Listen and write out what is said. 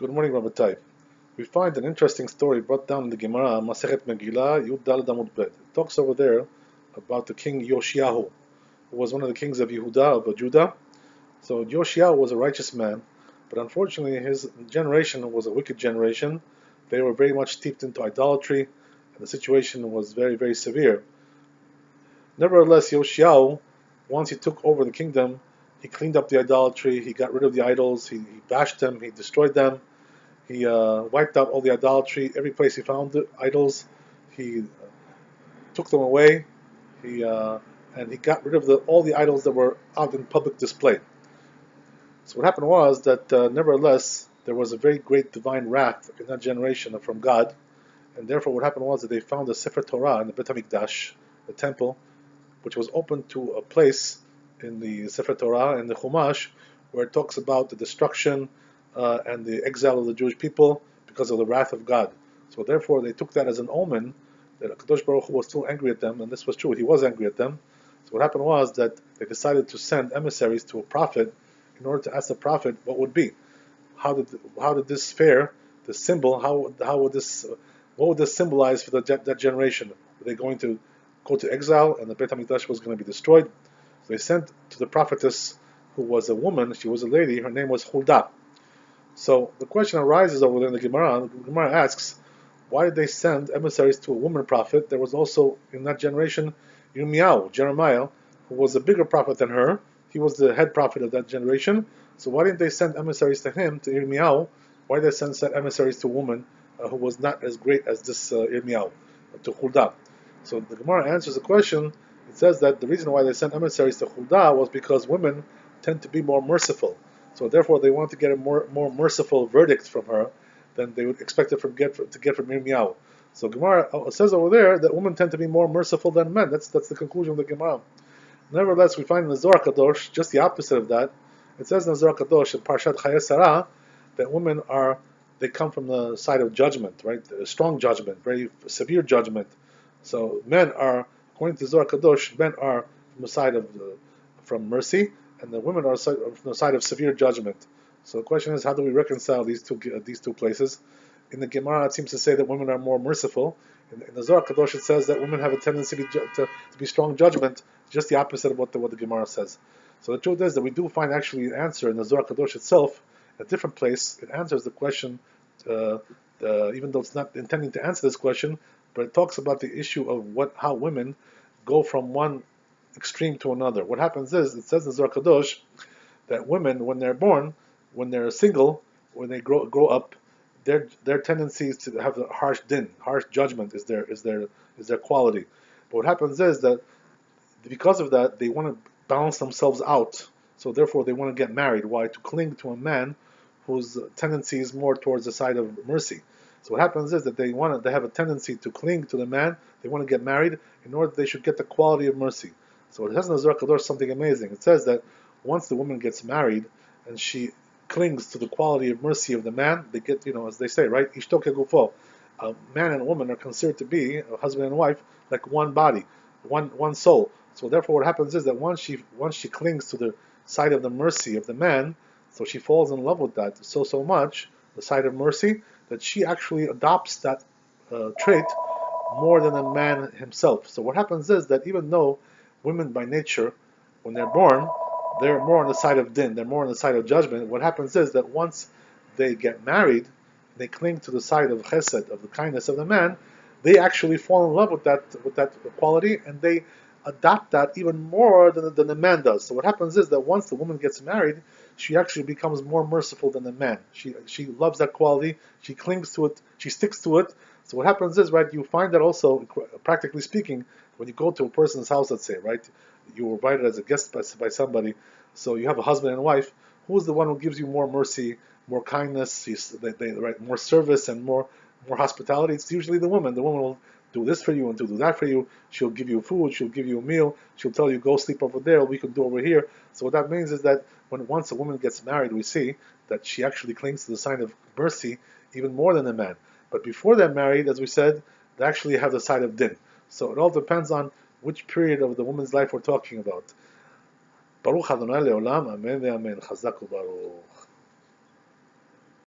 Good morning, Rabbi. We find an interesting story brought down in the Gemara, Masechet Megillah, Yud Daled Amud Bet. It talks over there about the king Yoshiyahu, who was one of the kings of Yehuda, of Judah. So Yoshiyahu was a righteous man, but unfortunately his generation was a wicked generation. They were very much steeped into idolatry, and the situation was very, very severe. Nevertheless, Yoshiyahu, once he took over the kingdom, he cleaned up the idolatry, he got rid of the idols, he bashed them, he destroyed them. He wiped out all the idolatry. Every place he found the idols, he took them away. And he got rid of all the idols that were out in public display. So what happened was that nevertheless there was a very great divine wrath in that generation from God, and therefore what happened was that they found a Sefer Torah in the Bet HaMikdash, the temple, which was open to a place in the Sefer Torah and the Chumash where it talks about the destruction and the exile of the Jewish people because of the wrath of God. So therefore they took that as an omen that HaKadosh Baruch Hu was still angry at them, and this was true, he was angry at them. So what happened was that they decided to send emissaries to a prophet in order to ask the prophet what would be. How did this fare, the symbol, what would this symbolize for that generation? Were they going to go to exile and the Beit HaMikdash was going to be destroyed? So they sent to the prophetess, who was a woman, she was a lady, her name was Huldah. So the question arises over there in the Gemara. The Gemara asks, why did they send emissaries to a woman prophet? There was also in that generation Yirmiyahu, Jeremiah, who was a bigger prophet than her. He was the head prophet of that generation. So why didn't they send emissaries to him, to Yirmiyahu? Why did they send emissaries to a woman who was not as great as this Yirmiyahu, to Huldah? So the Gemara answers the question. It says that the reason why they sent emissaries to Huldah was because women tend to be more merciful. So therefore, they want to get a more merciful verdict from her than they would expect it to get from Yirmiyahu. So Gemara says over there that women tend to be more merciful than men. That's the conclusion of the Gemara. Nevertheless, we find in the Zohar Kadosh just the opposite of that. It says in the Zohar Kadosh in Parshat Chayei Sarah that women they come from the side of judgment, right? A strong judgment, very severe judgment. So men are, according to the Zohar Kadosh, men are from the side of from mercy, and the women are from the side of severe judgment. So the question is, how do we reconcile these two places? In the Gemara, it seems to say that women are more merciful. In the Zohar Kadosh, it says that women have a tendency to be strong judgment, just the opposite of what the Gemara says. So the truth is that we do find actually an answer in the Zohar Kadosh itself, a different place. It answers the question, even though it's not intending to answer this question, but it talks about the issue of how women go from one extreme to another. What happens is, it says in Zohar Kadosh that women, when they're born, when they're single, when they grow up, their tendencies to have the harsh judgment is their quality. But what happens is that because of that, they want to balance themselves out. So therefore, they want to get married. Why? To cling to a man whose tendency is more towards the side of mercy. So what happens is that they have a tendency to cling to the man. They want to get married in order that they should get the quality of mercy. So it says in the Zohar Kadosh something amazing. It says that once the woman gets married and she clings to the quality of mercy of the man, they get, as they say, right? Ishto kegufo. A man and a woman are considered to be, a husband and wife, like one body, one soul. So therefore, what happens is that once she clings to the side of the mercy of the man, so she falls in love with that so much, the side of mercy, that she actually adopts that trait more than the man himself. So what happens is that even though women by nature, when they're born, they're more on the side of din, they're more on the side of judgment. What happens is that once they get married, they cling to the side of chesed, of the kindness of the man, they actually fall in love with that quality, and they adopt that even more than the man does. So what happens is that once the woman gets married, she actually becomes more merciful than the man. She loves that quality, she clings to it, she sticks to it. So what happens is, right, you find that also, practically speaking, when you go to a person's house, let's say, right, you were invited as a guest by somebody, so you have a husband and wife, who's the one who gives you more mercy, more kindness, more service and more hospitality? It's usually the woman. The woman will do this for you and do that for you. She'll give you food, she'll give you a meal, she'll tell you, go sleep over there, we can do over here. So what that means is that once a woman gets married, we see that she actually clings to the sign of mercy even more than the man. But before they're married, as we said, they actually have the side of din. So it all depends on which period of the woman's life we're talking about. Baruch Adonai Leolam, Amen ve'Amen. Chazak u'Baruch.